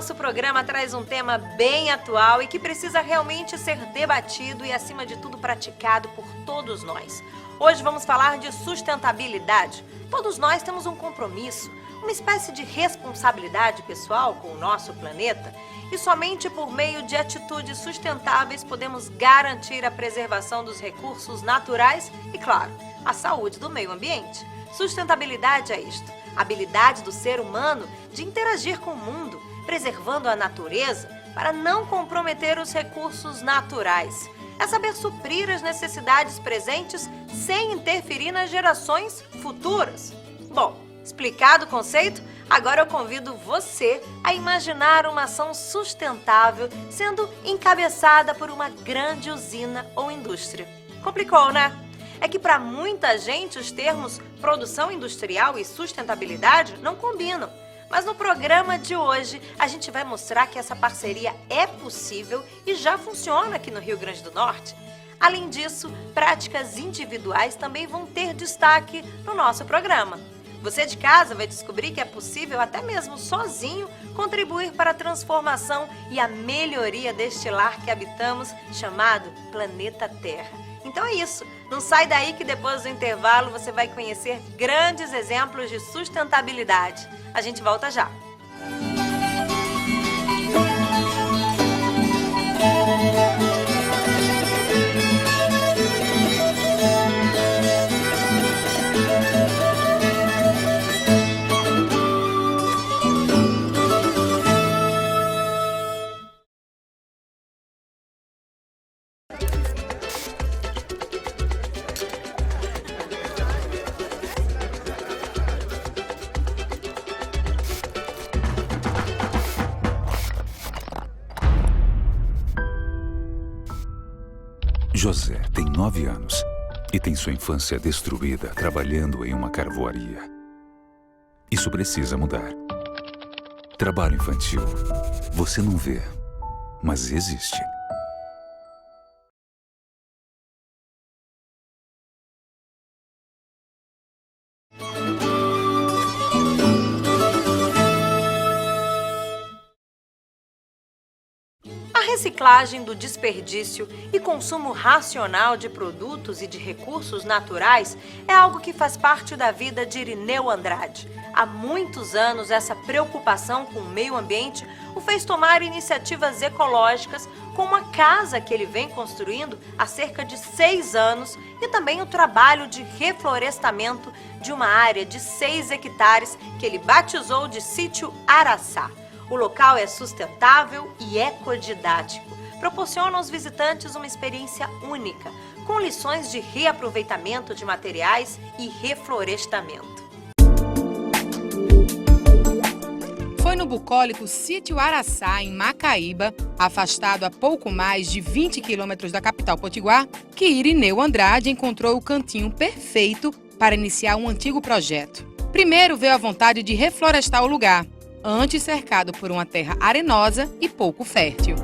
nosso programa traz um tema bem atual e que precisa realmente ser debatido e, acima de tudo, praticado por todos nós. Hoje vamos falar de sustentabilidade. Todos nós temos um compromisso, uma espécie de responsabilidade pessoal com o nosso planeta, e somente por meio de atitudes sustentáveis podemos garantir a preservação dos recursos naturais e, claro, a saúde do meio ambiente. Sustentabilidade é isto: a habilidade do ser humano de interagir com o mundo, preservando a natureza para não comprometer os recursos naturais. É saber suprir as necessidades presentes sem interferir nas gerações futuras. Bom, explicado o conceito, agora eu convido você a imaginar uma ação sustentável sendo encabeçada por uma grande usina ou indústria. Complicou, né? É que para muita gente os termos produção industrial e sustentabilidade não combinam. Mas no programa de hoje a gente vai mostrar que essa parceria é possível e já funciona aqui no Rio Grande do Norte. Além disso, práticas individuais também vão ter destaque no nosso programa. Você de casa vai descobrir que é possível, até mesmo sozinho, contribuir para a transformação e a melhoria deste lar que habitamos, chamado Planeta Terra. Então é isso, não sai daí que depois do intervalo você vai conhecer grandes exemplos de sustentabilidade. A gente volta já. José tem 9 anos e tem sua infância destruída trabalhando em uma carvoaria. Isso precisa mudar. Trabalho infantil. Você não vê, mas existe. A reciclagem do desperdício e consumo racional de produtos e de recursos naturais é algo que faz parte da vida de Irineu Andrade. Há muitos anos, essa preocupação com o meio ambiente o fez tomar iniciativas ecológicas, como a casa que ele vem construindo há cerca de 6 anos e também o trabalho de reflorestamento de uma área de 6 hectares que ele batizou de Sítio Araçá. O local é sustentável e ecodidático. Proporciona aos visitantes uma experiência única, com lições de reaproveitamento de materiais e reflorestamento. Foi no bucólico Sítio Araçá, em Macaíba, afastado a pouco mais de 20 quilômetros da capital potiguar, que Irineu Andrade encontrou o cantinho perfeito para iniciar um antigo projeto. Primeiro veio a vontade de reflorestar o lugar, antes cercado por uma terra arenosa e pouco fértil.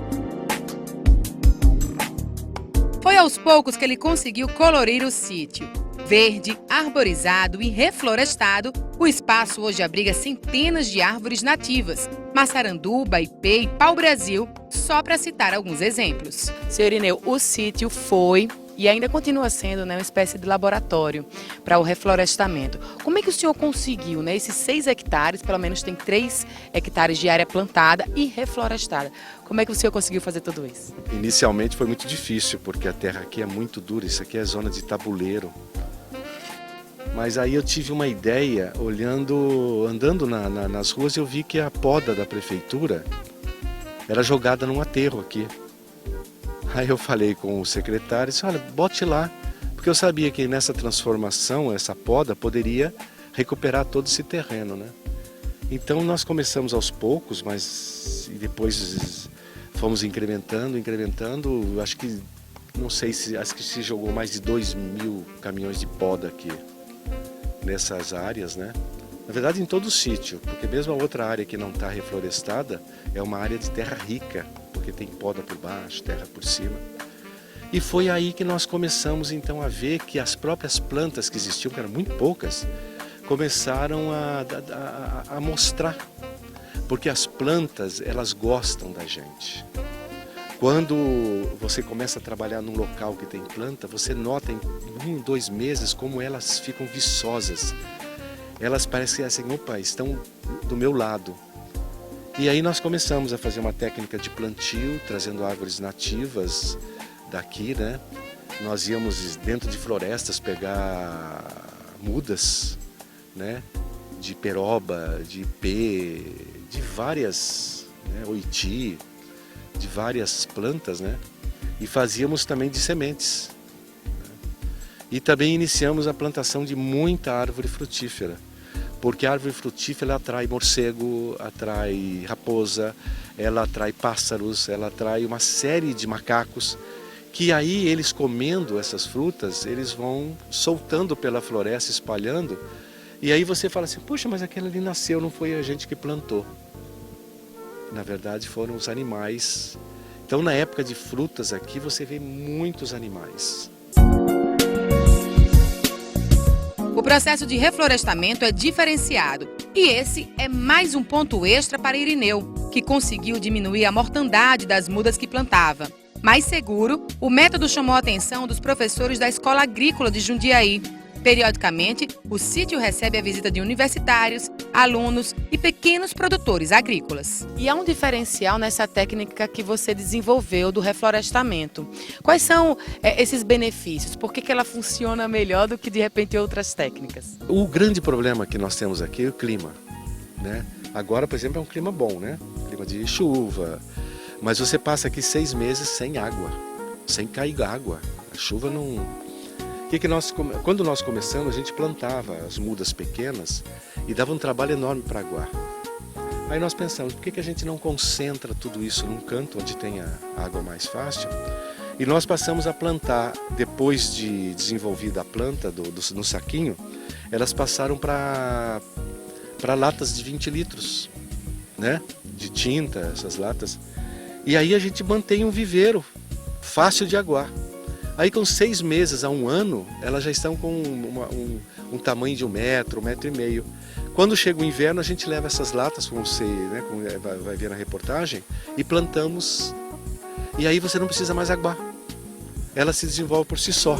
Foi aos poucos que ele conseguiu colorir o sítio. Verde, arborizado e reflorestado, o espaço hoje abriga centenas de árvores nativas, maçaranduba, ipê e pau-brasil, só para citar alguns exemplos. Senhor Irineu, o sítio foi e ainda continua sendo, uma espécie de laboratório para o reflorestamento. Como é que o senhor conseguiu, esses 6 hectares, pelo menos tem 3 hectares de área plantada e reflorestada? Como é que o senhor conseguiu fazer tudo isso? Inicialmente foi muito difícil, porque a terra aqui é muito dura, isso aqui é zona de tabuleiro. Mas aí eu tive uma ideia, andando nas ruas, eu vi que a poda da prefeitura era jogada num aterro aqui. Aí eu falei com o secretário, disse, olha, bote lá, porque eu sabia que nessa transformação, essa poda poderia recuperar todo esse terreno, né? Então nós começamos aos poucos, mas depois fomos incrementando, acho que, não sei, acho que se jogou mais de 2.000 caminhões de poda aqui, nessas áreas, né? Na verdade em todo o sítio, porque mesmo a outra área que não está reflorestada é uma área de terra rica, porque tem poda por baixo, terra por cima. E foi aí que nós começamos então a ver que as próprias plantas que existiam, que eram muito poucas, começaram a mostrar Porque as plantas, elas gostam da gente. Quando você começa a trabalhar num local que tem planta, você nota em 1, 2 meses como elas ficam viçosas. Elas parecem assim, opa, estão do meu lado. E aí nós começamos a fazer uma técnica de plantio, trazendo árvores nativas daqui, né? Nós íamos dentro de florestas pegar mudas, né? De peroba, de ipê, de várias, né? Oiti, de várias plantas, né? E fazíamos também de sementes. E também iniciamos a plantação de muita árvore frutífera, porque a árvore frutífera ela atrai morcego, atrai raposa, ela atrai pássaros, ela atrai uma série de macacos, que aí eles comendo essas frutas, eles vão soltando pela floresta, espalhando, e aí você fala assim, puxa, mas aquela ali nasceu, não foi a gente que plantou. Na verdade foram os animais. Então na época de frutas aqui você vê muitos animais. O processo de reflorestamento é diferenciado e esse é mais um ponto extra para Irineu, que conseguiu diminuir a mortandade das mudas que plantava. Mais seguro, o método chamou a atenção dos professores da Escola Agrícola de Jundiaí. Periodicamente, o sítio recebe a visita de universitários, alunos e pequenos produtores agrícolas. E há um diferencial nessa técnica que você desenvolveu do reflorestamento. Quais são esses benefícios? Por que ela funciona melhor do que, de repente, outras técnicas? O grande problema que nós temos aqui é o clima, né? Agora, por exemplo, é um clima bom, né? Clima de chuva. Mas você passa aqui 6 meses sem água, sem cair água. A chuva não... Quando nós começamos, a gente plantava as mudas pequenas e dava um trabalho enorme para aguar. Aí nós pensamos, por que a gente não concentra tudo isso num canto onde tem a água mais fácil? E nós passamos a plantar, depois de desenvolvida a planta no saquinho, elas passaram para latas de 20 litros, né? De tinta, essas latas. E aí a gente mantém um viveiro fácil de aguar. Aí com 6 meses a 1 ano, elas já estão com um tamanho de 1 metro, 1,5 metro. Quando chega o inverno, a gente leva essas latas, como você, né, como vai ver na reportagem, e plantamos. E aí você não precisa mais aguar. Ela se desenvolve por si só.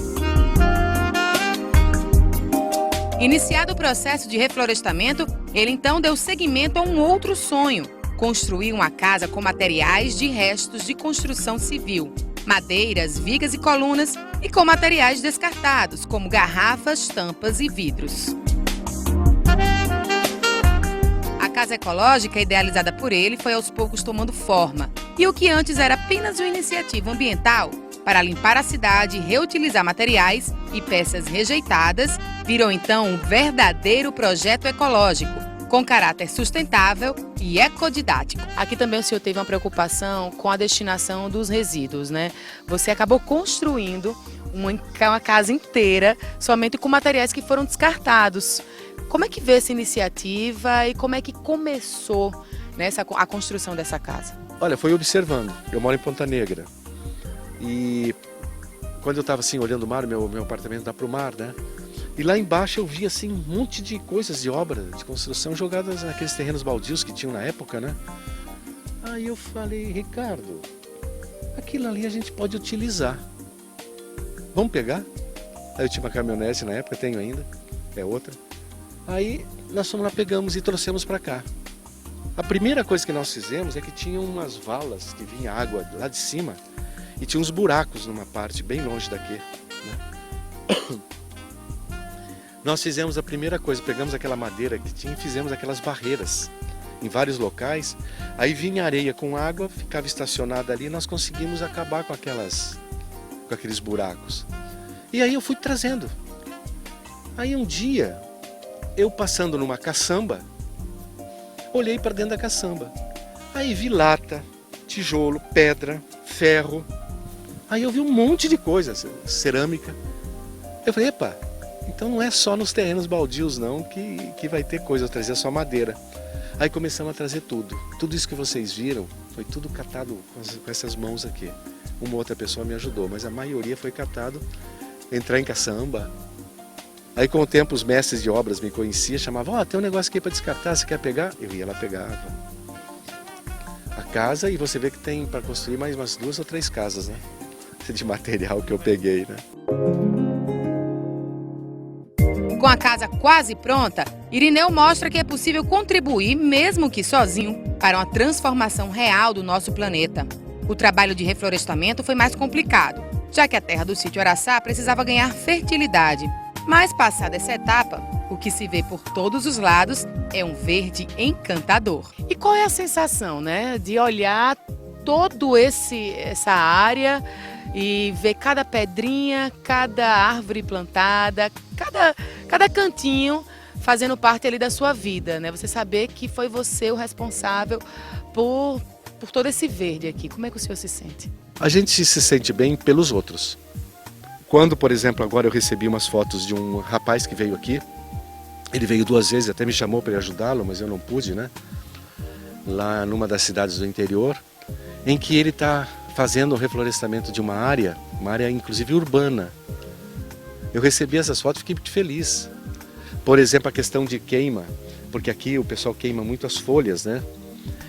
Iniciado o processo de reflorestamento, ele então deu seguimento a um outro sonho: construir uma casa com materiais de restos de construção civil. Madeiras, vigas e colunas, e com materiais descartados, como garrafas, tampas e vidros. A casa ecológica idealizada por ele foi aos poucos tomando forma. E o que antes era apenas uma iniciativa ambiental para limpar a cidade e reutilizar materiais e peças rejeitadas, virou então um verdadeiro projeto ecológico, com caráter sustentável e ecodidático. Aqui também o senhor teve uma preocupação com a destinação dos resíduos, né? Você acabou construindo uma casa inteira somente com materiais que foram descartados. Como é que veio essa iniciativa e como é que começou, né, a construção dessa casa? Olha, foi observando. Eu moro em Ponta Negra e quando eu estava assim olhando o mar, meu apartamento dá para o mar, né? E lá embaixo eu vi assim um monte de coisas de obra, de construção jogadas naqueles terrenos baldios que tinham na época, né? Aí eu falei, Ricardo, aquilo ali a gente pode utilizar. Vamos pegar? Aí eu tinha uma caminhonete na época, tenho ainda, é outra. Aí nós fomos lá, pegamos e trouxemos para cá. A primeira coisa que nós fizemos é que tinha umas valas que vinha água lá de cima e tinha uns buracos numa parte bem longe daqui, né? Nós fizemos a primeira coisa, pegamos aquela madeira que tinha e fizemos aquelas barreiras em vários locais. Aí vinha areia com água, ficava estacionada ali e nós conseguimos acabar com aqueles buracos. E aí eu fui trazendo. Aí um dia, eu passando numa caçamba, olhei para dentro da caçamba. Aí vi lata, tijolo, pedra, ferro. Aí eu vi um monte de coisa, cerâmica. Eu falei, epa, então não é só nos terrenos baldios não que vai ter coisa, eu trazia só madeira. Aí começamos a trazer tudo. Tudo isso que vocês viram foi tudo catado com essas mãos aqui. Uma outra pessoa me ajudou, mas a maioria foi catado, entrar em caçamba. Aí com o tempo os mestres de obras me conheciam, chamavam, tem um negócio aqui para descartar, você quer pegar? Eu ia lá, pegava. casa e você vê que tem para construir mais umas 2 ou 3 casas, né? De material que eu peguei, né? Com a casa quase pronta, Irineu mostra que é possível contribuir, mesmo que sozinho, para uma transformação real do nosso planeta. O trabalho de reflorestamento foi mais complicado, já que a terra do sítio Araçá precisava ganhar fertilidade. Mas, passada essa etapa, o que se vê por todos os lados é um verde encantador. E qual é a sensação, né, de olhar todo essa área e ver cada pedrinha, cada árvore plantada, cada cantinho fazendo parte ali da sua vida, né? Você saber que foi você o responsável por todo esse verde aqui. Como é que o senhor se sente? A gente se sente bem pelos outros. Quando, por exemplo, agora eu recebi umas fotos de um rapaz que veio aqui, ele veio 2 vezes, até me chamou para ajudá-lo, mas eu não pude, né? Lá numa das cidades do interior, em que ele está fazendo o reflorestamento de uma área inclusive urbana. Eu recebi essas fotos e fiquei muito feliz. Por exemplo, a questão de queima, porque aqui o pessoal queima muito as folhas, né?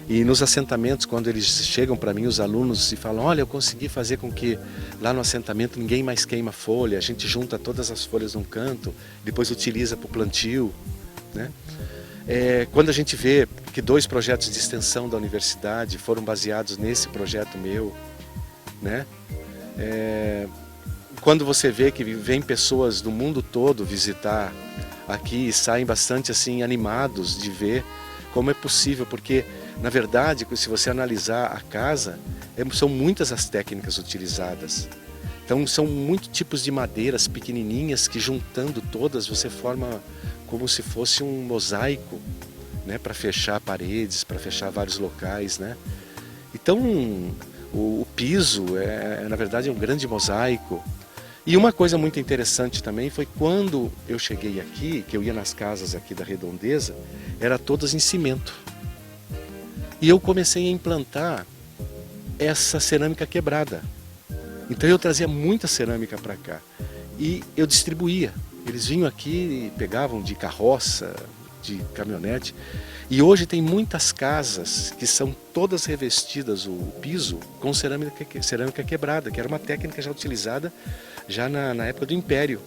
E nos assentamentos, quando eles chegam para mim, os alunos, e falam, olha, eu consegui fazer com que lá no assentamento ninguém mais queima folha, a gente junta todas as folhas num canto, depois utiliza para o plantio, né? Quando a gente vê que 2 projetos de extensão da universidade foram baseados nesse projeto meu, né? Quando você vê que vem pessoas do mundo todo visitar aqui e saem bastante assim animados de ver como é possível, porque na verdade, se você analisar a casa, são muitas as técnicas utilizadas. Então são muitos tipos de madeiras pequenininhas que juntando todas você forma como se fosse um mosaico, né, para fechar paredes, para fechar vários locais, né? Então o piso na verdade é um grande mosaico. E uma coisa muito interessante também foi quando eu cheguei aqui, que eu ia nas casas aqui da Redondeza, era todas em cimento. E eu comecei a implantar essa cerâmica quebrada. Então eu trazia muita cerâmica para cá e eu distribuía. Eles vinham aqui e pegavam de carroça, de caminhonete. E hoje tem muitas casas que são todas revestidas o piso com cerâmica quebrada, que era uma técnica já utilizada já na época do Império.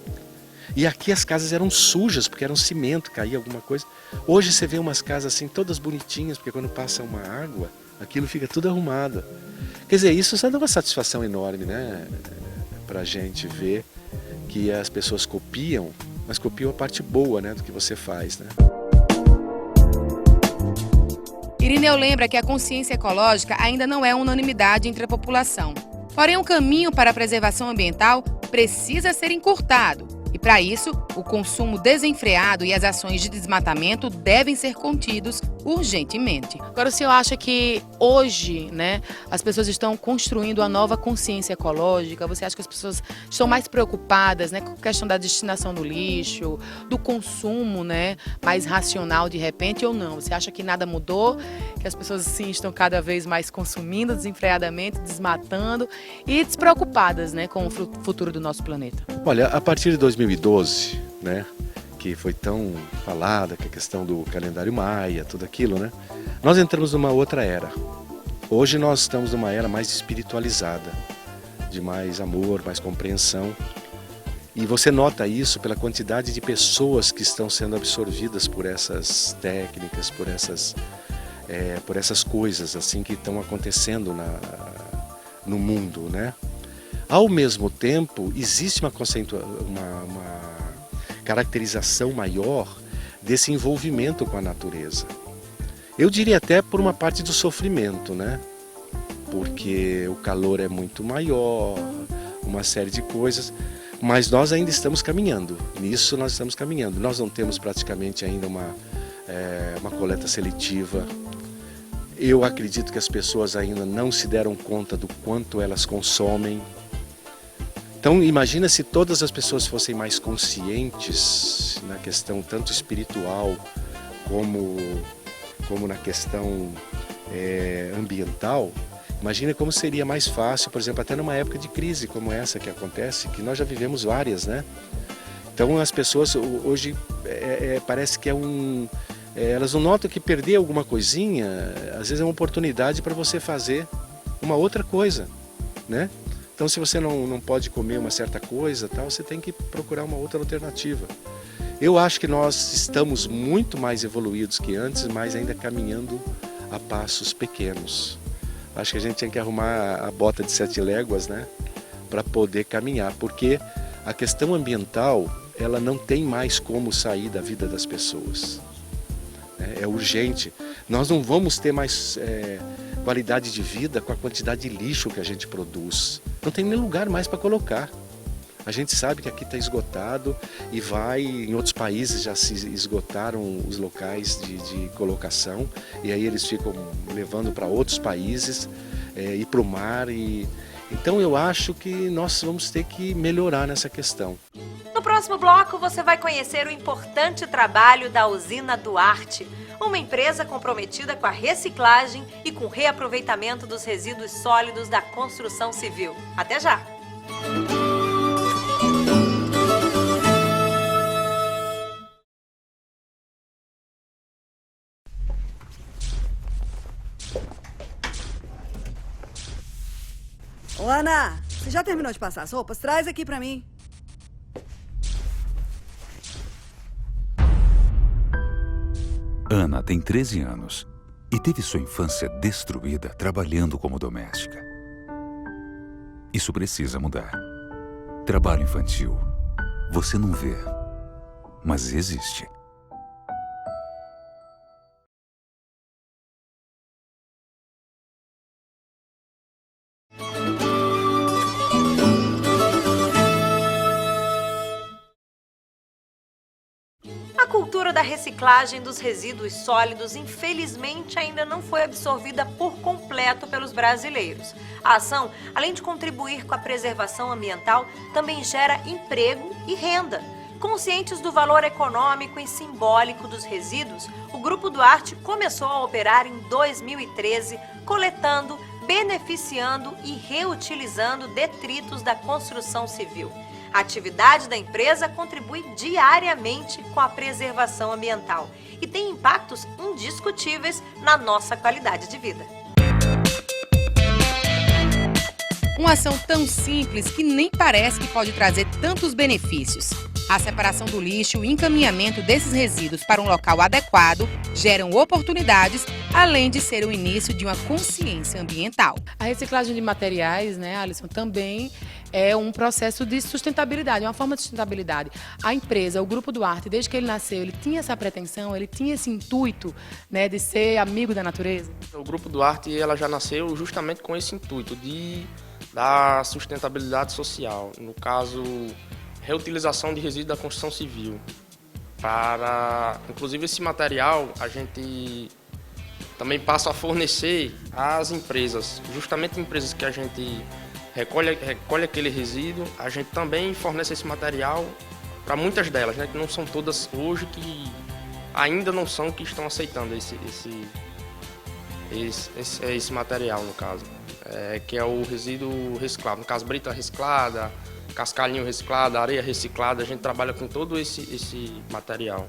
E aqui as casas eram sujas, porque eram cimento, caía alguma coisa. Hoje você vê umas casas assim todas bonitinhas, porque quando passa uma água, aquilo fica tudo arrumado. Quer dizer, isso já dá uma satisfação enorme, né? Pra gente ver que as pessoas copiam, mas copiam a parte boa, né, do que você faz, né? Irineu lembra que a consciência ecológica ainda não é unanimidade entre a população. Porém, o caminho para a preservação ambiental precisa ser encurtado. E, para isso, o consumo desenfreado e as ações de desmatamento devem ser contidos urgentemente. Agora, o senhor acha que hoje, né, as pessoas estão construindo uma nova consciência ecológica? Você acha que as pessoas estão mais preocupadas, né, com a questão da destinação do lixo, do consumo, né, mais racional de repente, ou não? Você acha que nada mudou, que as pessoas sim estão cada vez mais consumindo desenfreadamente, desmatando e despreocupadas, né, com o futuro do nosso planeta? Olha, a partir de 2012, né, que foi tão falada, que a questão do calendário maia, tudo aquilo, né, nós entramos numa outra era. Hoje nós estamos numa era mais espiritualizada, de mais amor, mais compreensão. E você nota isso pela quantidade de pessoas que estão sendo absorvidas por essas técnicas, por essas coisas assim que estão acontecendo no mundo, né? Ao mesmo tempo, existe uma caracterização maior desse envolvimento com a natureza. Eu diria até por uma parte do sofrimento, né? Porque o calor é muito maior, uma série de coisas, mas nós ainda estamos caminhando, nisso nós estamos caminhando. Nós não temos praticamente ainda uma coleta seletiva. Eu acredito que as pessoas ainda não se deram conta do quanto elas consomem. Então imagina se todas as pessoas fossem mais conscientes na questão tanto espiritual como na questão ambiental. Imagina como seria mais fácil, por exemplo, até numa época de crise como essa que acontece, que nós já vivemos várias, né? Então as pessoas hoje parece que elas não notam que perder alguma coisinha, às vezes é uma oportunidade para você fazer uma outra coisa, né? Então, se você não pode comer uma certa coisa, tal, você tem que procurar uma outra alternativa. Eu acho que nós estamos muito mais evoluídos que antes, mas ainda caminhando a passos pequenos. Acho que a gente tem que arrumar a bota de 7 léguas, né, para poder caminhar, porque a questão ambiental, ela não tem mais como sair da vida das pessoas. É urgente. Nós não vamos ter mais qualidade de vida com a quantidade de lixo que a gente produz. Não tem nem lugar mais para colocar. A gente sabe que aqui está esgotado e em outros países já se esgotaram os locais de colocação e aí eles ficam levando para outros países e para o mar. Então eu acho que nós vamos ter que melhorar nessa questão. No próximo bloco, você vai conhecer o importante trabalho da Usina Duarte, uma empresa comprometida com a reciclagem e com o reaproveitamento dos resíduos sólidos da construção civil. Até já! Ô, Ana, você já terminou de passar as roupas? Traz aqui pra mim. Ana tem 13 anos e teve sua infância destruída trabalhando como doméstica. Isso precisa mudar. Trabalho infantil. Você não vê, mas existe. A cultura da reciclagem dos resíduos sólidos, infelizmente, ainda não foi absorvida por completo pelos brasileiros. A ação, além de contribuir com a preservação ambiental, também gera emprego e renda. Conscientes do valor econômico e simbólico dos resíduos, o Grupo Duarte começou a operar em 2013, coletando, beneficiando e reutilizando detritos da construção civil. A atividade da empresa contribui diariamente com a preservação ambiental e tem impactos indiscutíveis na nossa qualidade de vida. Uma ação tão simples que nem parece que pode trazer tantos benefícios. A separação do lixo e o encaminhamento desses resíduos para um local adequado geram oportunidades, além de ser o início de uma consciência ambiental. A reciclagem de materiais, né, Alisson, também é um processo de sustentabilidade, uma forma de sustentabilidade. A empresa, o Grupo Duarte, desde que ele nasceu, ele tinha essa pretensão, ele tinha esse intuito, né, de ser amigo da natureza? O Grupo Duarte, ela já nasceu justamente com esse intuito da sustentabilidade social, no caso, reutilização de resíduos da construção civil. Inclusive, esse material a gente também passa a fornecer às empresas, justamente empresas que a gente recolhe aquele resíduo, a gente também fornece esse material para muitas delas, né, que não são todas hoje, que ainda não são, que estão aceitando esse material, no caso, que é o resíduo reciclado, no caso, brita reciclada, cascalhinho reciclado, areia reciclada, a gente trabalha com todo esse material.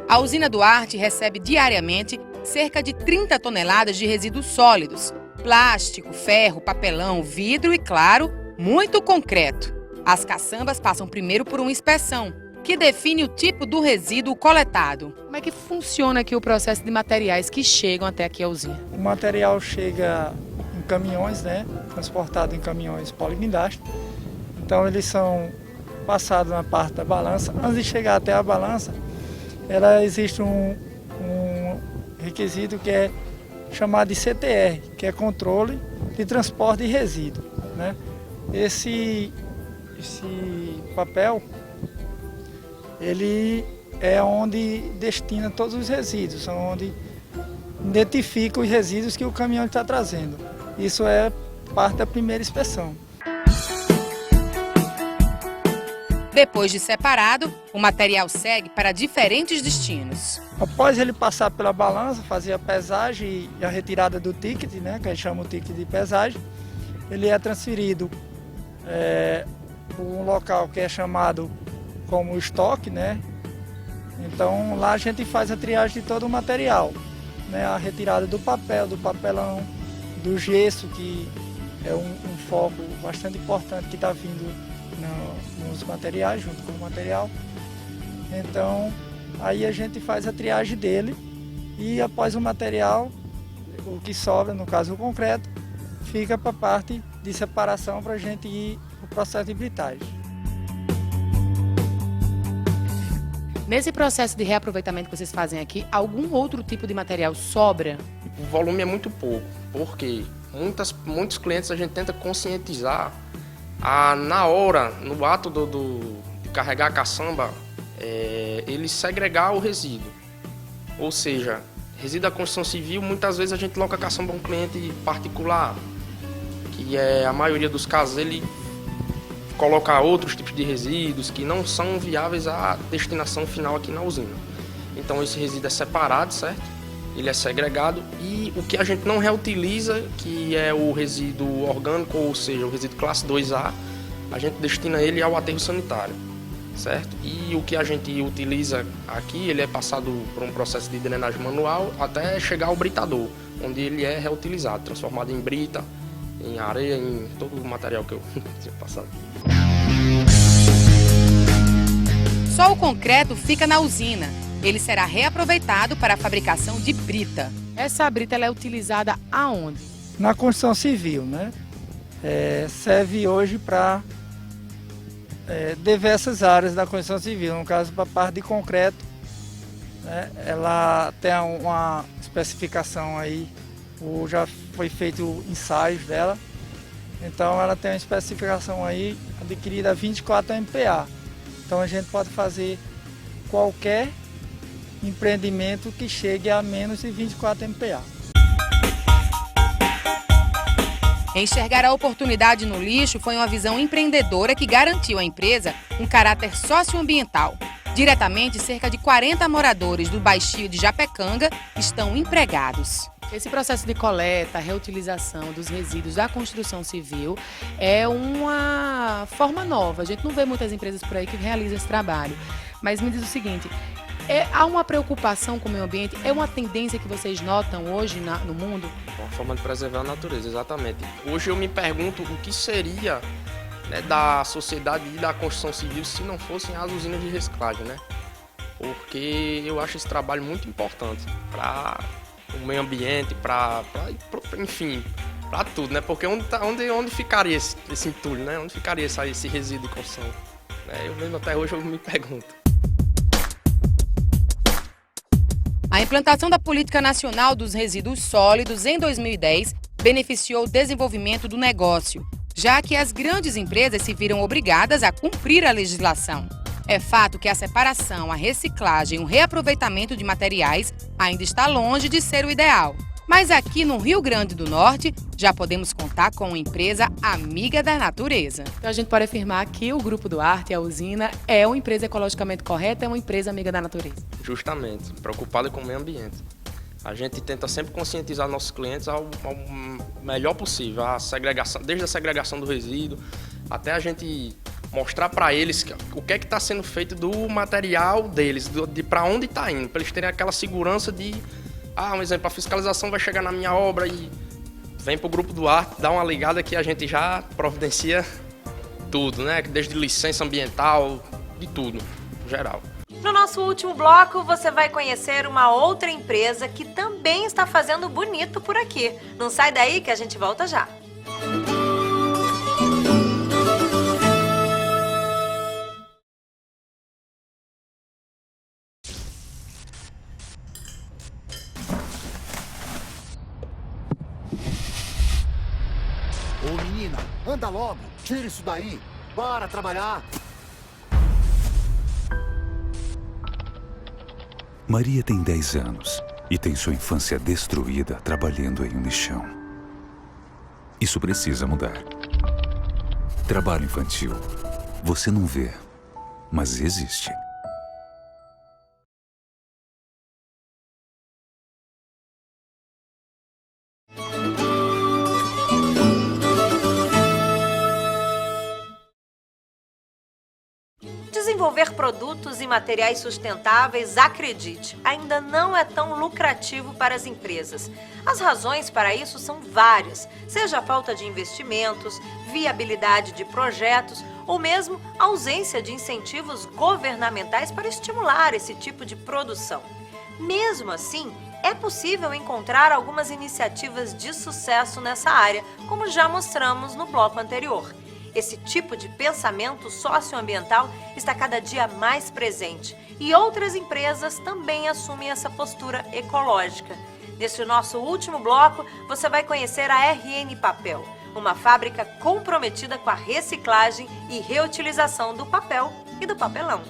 A usina Duarte recebe diariamente cerca de 30 toneladas de resíduos sólidos, plástico, ferro, papelão, vidro e, claro, muito concreto. As caçambas passam primeiro por uma inspeção, que define o tipo do resíduo coletado. Como é que funciona aqui o processo de materiais que chegam até aqui à usina? O material chega em caminhões, né, transportado em caminhões poliguindástricos. Então eles são passados na parte da balança. Antes de chegar até a balança, existe um requisito que é chamado de CTR, que é controle de transporte de resíduo, né? Esse papel, ele é onde destina todos os resíduos, onde identifica os resíduos que o caminhão está trazendo. Isso é parte da primeira inspeção. Depois de separado, o material segue para diferentes destinos. Após ele passar pela balança, fazer a pesagem e a retirada do ticket, né, que a gente chama o ticket de pesagem, ele é transferido para um local que é chamado como estoque, né, Então lá a gente faz a triagem de todo o material, né? A retirada do papel, do papelão, do gesso, que é um foco bastante importante que está vindo nos materiais, junto com o material. Então aí a gente faz a triagem dele e após o material, o que sobra, no caso o concreto, fica para a parte de separação para a gente ir para o processo de britagem. Nesse processo de reaproveitamento que vocês fazem aqui, algum outro tipo de material sobra? O volume é muito pouco, porque muitos clientes a gente tenta conscientizar na hora, no ato de carregar a caçamba, ele segregar o resíduo. Ou seja, resíduo da construção civil, muitas vezes a gente loca a caçamba a um cliente particular, que a maioria dos casos ele coloca outros tipos de resíduos que não são viáveis à destinação final aqui na usina. Então esse resíduo é separado, certo? Ele é segregado e o que a gente não reutiliza, que é o resíduo orgânico, ou seja, o resíduo classe 2A, a gente destina ele ao aterro sanitário, certo? E o que a gente utiliza aqui, ele é passado por um processo de drenagem manual até chegar ao britador, onde ele é reutilizado, transformado em brita, em areia, em todo o material que eu tinha passado. Só o concreto fica na usina. Ele será reaproveitado para a fabricação de brita. Essa brita ela é utilizada aonde? Na construção civil, né? Serve hoje para diversas áreas da construção civil. No caso, para a parte de concreto, né? Ela tem uma especificação aí, já foi feito ensaios dela. Então ela tem uma especificação aí adquirida a 24 MPa. Então a gente pode fazer qualquer empreendimento que chegue a menos de 24 MPa. Enxergar a oportunidade no lixo foi uma visão empreendedora que garantiu à empresa um caráter socioambiental. Diretamente, cerca de 40 moradores do Baixio de Japecanga estão empregados. Esse processo de coleta, reutilização dos resíduos da construção civil é uma forma nova. A gente não vê muitas empresas por aí que realizam esse trabalho. Mas me diz o seguinte, há uma preocupação com o meio ambiente? É uma tendência que vocês notam hoje no mundo? Uma forma de preservar a natureza, exatamente. Hoje eu me pergunto o que seria, né, da sociedade e da construção civil se não fossem as usinas de reciclagem, né? Porque eu acho esse trabalho muito importante para o meio ambiente, enfim, para tudo, né? Porque onde ficaria esse entulho, né? Onde ficaria esse resíduo de construção? Eu mesmo até hoje eu me pergunto. A implantação da Política Nacional dos Resíduos Sólidos em 2010 beneficiou o desenvolvimento do negócio, já que as grandes empresas se viram obrigadas a cumprir a legislação. É fato que a separação, a reciclagem e o reaproveitamento de materiais ainda está longe de ser o ideal. Mas aqui no Rio Grande do Norte, já podemos contar com uma empresa amiga da natureza. Então a gente pode afirmar que o Grupo Duarte, a usina, é uma empresa ecologicamente correta, é uma empresa amiga da natureza. Justamente, preocupada com o meio ambiente. A gente tenta sempre conscientizar nossos clientes ao melhor possível, desde a segregação do resíduo, até a gente mostrar para eles o que é que está sendo feito do material deles, de para onde está indo, para eles terem aquela segurança de, um exemplo, a fiscalização vai chegar na minha obra e vem para o Grupo Duarte, dá uma ligada que a gente já providencia tudo, né? Desde licença ambiental, de tudo, em geral. No nosso último bloco, você vai conhecer uma outra empresa que também está fazendo bonito por aqui. Não sai daí que a gente volta já. Ô menina, anda logo, tira isso daí, bora trabalhar. Maria tem 10 anos e tem sua infância destruída trabalhando em um lixão. Isso precisa mudar. Trabalho infantil. Você não vê, mas existe. Desenvolver produtos e materiais sustentáveis, acredite, ainda não é tão lucrativo para as empresas. As razões para isso são várias, seja a falta de investimentos, viabilidade de projetos ou mesmo ausência de incentivos governamentais para estimular esse tipo de produção. Mesmo assim, é possível encontrar algumas iniciativas de sucesso nessa área, como já mostramos no bloco anterior. Esse tipo de pensamento socioambiental está cada dia mais presente e outras empresas também assumem essa postura ecológica. Nesse nosso último bloco, você vai conhecer a RN Papel, uma fábrica comprometida com a reciclagem e reutilização do papel e do papelão.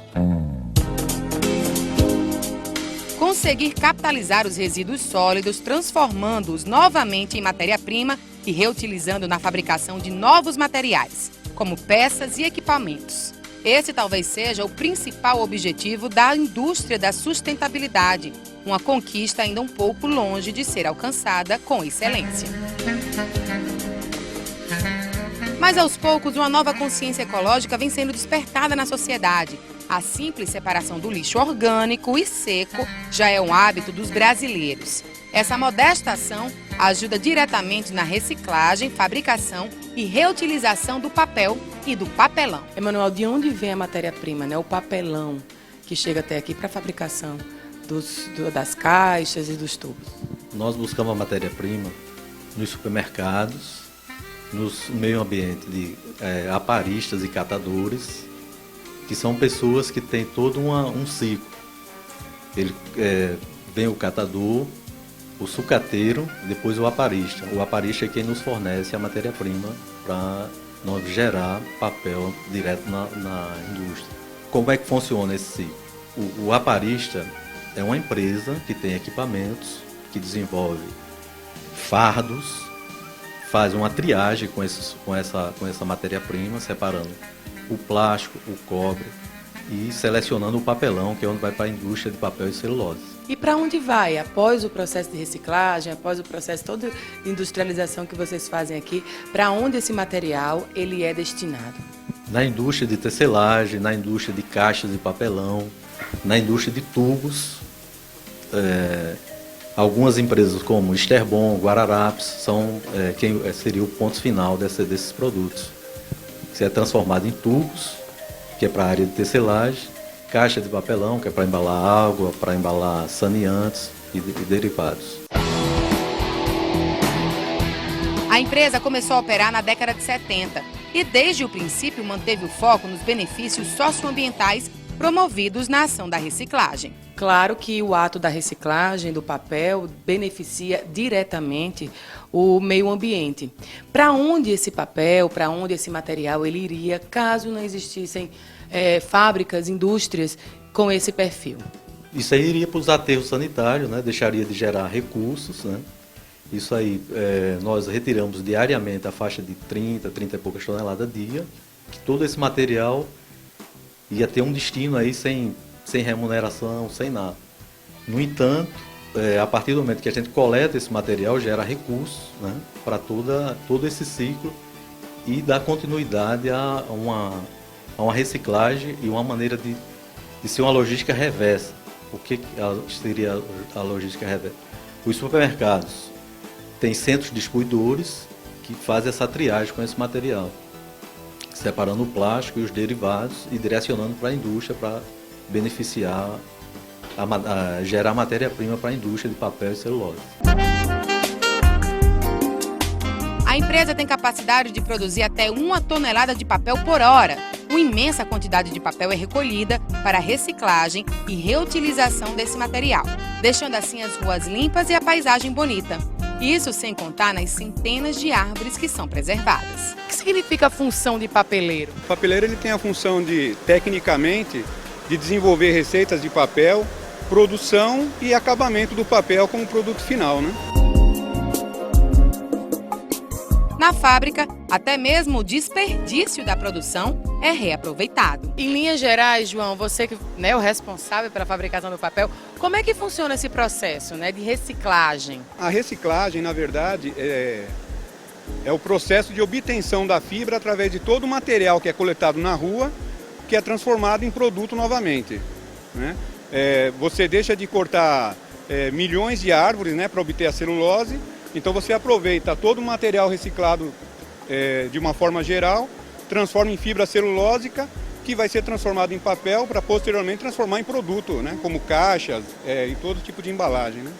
Conseguir capitalizar os resíduos sólidos, transformando-os novamente em matéria-prima e reutilizando na fabricação de novos materiais, como peças e equipamentos. Esse talvez seja o principal objetivo da indústria da sustentabilidade, uma conquista ainda um pouco longe de ser alcançada com excelência. Mas aos poucos, uma nova consciência ecológica vem sendo despertada na sociedade. A simples separação do lixo orgânico e seco já é um hábito dos brasileiros. Essa modesta ação ajuda diretamente na reciclagem, fabricação e reutilização do papel e do papelão. Emanuel, de onde vem a matéria-prima, né? O papelão que chega até aqui para a fabricação das caixas e dos tubos? Nós buscamos a matéria-prima nos supermercados, no meio ambiente de aparistas e catadores, que são pessoas que têm todo um ciclo. Vem o catador, o sucateiro, depois o aparista. O aparista é quem nos fornece a matéria-prima para nós gerar papel direto na indústria. Como é que funciona esse ciclo? O aparista é uma empresa que tem equipamentos, que desenvolve fardos, faz uma triagem com essa matéria-prima, separando o plástico, o cobre e selecionando o papelão, que é onde vai para a indústria de papel e celulose. E para onde vai, após o processo de reciclagem, após o processo todo de industrialização que vocês fazem aqui, para onde esse material ele é destinado? Na indústria de tecelagem, na indústria de caixas de papelão, na indústria de tubos. Algumas empresas como Esterbon, Guararapes, são quem seria o ponto final desses produtos. Isso é transformado em tubos, que é para a área de tecelagem, caixa de papelão, que é para embalar água, para embalar saneantes e derivados. A empresa começou a operar na década de 70 e desde o princípio manteve o foco nos benefícios socioambientais promovidos na ação da reciclagem. Claro que o ato da reciclagem do papel beneficia diretamente o meio ambiente. Para onde esse papel, para onde esse material ele iria caso não existissem fábricas, indústrias com esse perfil? Isso aí iria para os aterros sanitários, né? Deixaria de gerar recursos, né? Isso aí, nós retiramos diariamente a faixa de 30 e poucas toneladas dia, que todo esse material ia ter um destino aí sem remuneração, sem nada. No entanto, a partir do momento que a gente coleta esse material, gera recursos, né, para todo esse ciclo e dá continuidade a uma reciclagem e uma maneira de ser uma logística reversa. O que seria a logística reversa? Os supermercados têm centros distribuidores que fazem essa triagem com esse material, separando o plástico e os derivados e direcionando para a indústria para beneficiar, gerar matéria-prima para a indústria de papel e celulose. A empresa tem capacidade de produzir até 1 tonelada de papel por hora. Uma imensa quantidade de papel é recolhida para a reciclagem e reutilização desse material, deixando assim as ruas limpas e a paisagem bonita. Isso sem contar nas centenas de árvores que são preservadas. O que significa a função de papeleiro? O papeleiro ele tem a função de, tecnicamente, de desenvolver receitas de papel, produção e acabamento do papel como produto final, né? Na fábrica, até mesmo o desperdício da produção é reaproveitado. Em linhas gerais, João, você que é o responsável pela fabricação do papel, como é que funciona esse processo, né, de reciclagem? A reciclagem, na verdade, é o processo de obtenção da fibra através de todo o material que é coletado na rua, que é transformado em produto novamente, né? Você deixa de cortar milhões de árvores, né, para obter a celulose, então você aproveita todo o material reciclado de uma forma geral, transforma em fibra celulósica, que vai ser transformado em papel para posteriormente transformar em produto, né, como caixas e todo tipo de embalagem, né?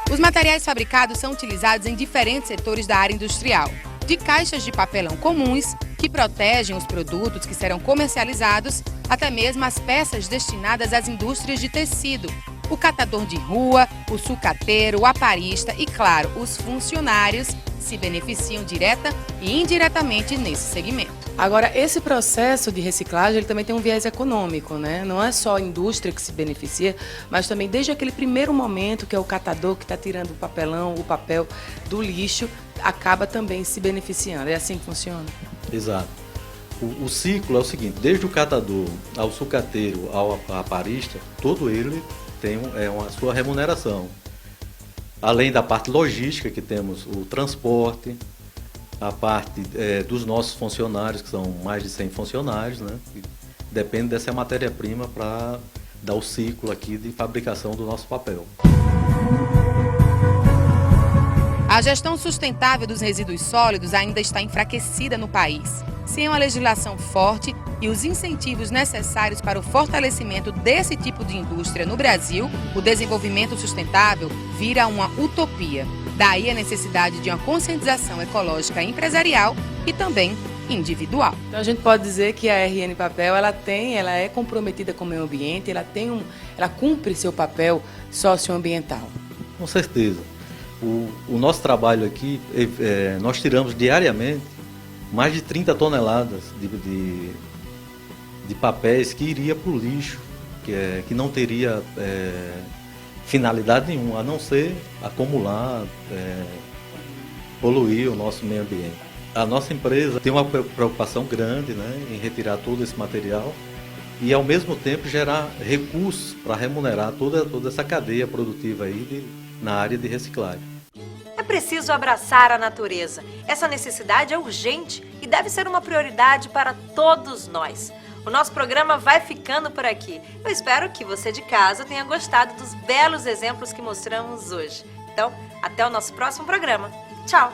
Os materiais fabricados são utilizados em diferentes setores da área industrial, de caixas de papelão comuns, que protegem os produtos que serão comercializados, até mesmo as peças destinadas às indústrias de tecido, o catador de rua, o sucateiro, o aparista e, claro, os funcionários se beneficiam direta e indiretamente nesse segmento. Agora, esse processo de reciclagem ele também tem um viés econômico, né? Não é só a indústria que se beneficia, mas também desde aquele primeiro momento que é o catador que está tirando o papelão, o papel do lixo, acaba também se beneficiando. É assim que funciona? Exato. O ciclo é o seguinte, desde o catador ao sucateiro, ao aparista, todo ele tem a sua remuneração. Além da parte logística, que temos o transporte, a parte dos nossos funcionários, que são mais de 100 funcionários, né? Depende dessa matéria-prima para dar o ciclo aqui de fabricação do nosso papel. A gestão sustentável dos resíduos sólidos ainda está enfraquecida no país. Sem uma legislação forte e os incentivos necessários para o fortalecimento desse tipo de indústria no Brasil, o desenvolvimento sustentável vira uma utopia. Daí a necessidade de uma conscientização ecológica empresarial e também individual. Então a gente pode dizer que a RN Papel ela é comprometida com o meio ambiente, ela cumpre seu papel socioambiental. Com certeza. O nosso trabalho aqui, nós tiramos diariamente mais de 30 toneladas de papéis que iria para o lixo, que não teria finalidade nenhuma, a não ser acumular, poluir o nosso meio ambiente. A nossa empresa tem uma preocupação grande, né, em retirar todo esse material e, ao mesmo tempo, gerar recursos para remunerar toda essa cadeia produtiva aí na área de reciclagem. É preciso abraçar a natureza. Essa necessidade é urgente e deve ser uma prioridade para todos nós. O nosso programa vai ficando por aqui. Eu espero que você de casa tenha gostado dos belos exemplos que mostramos hoje. Então, até o nosso próximo programa. Tchau!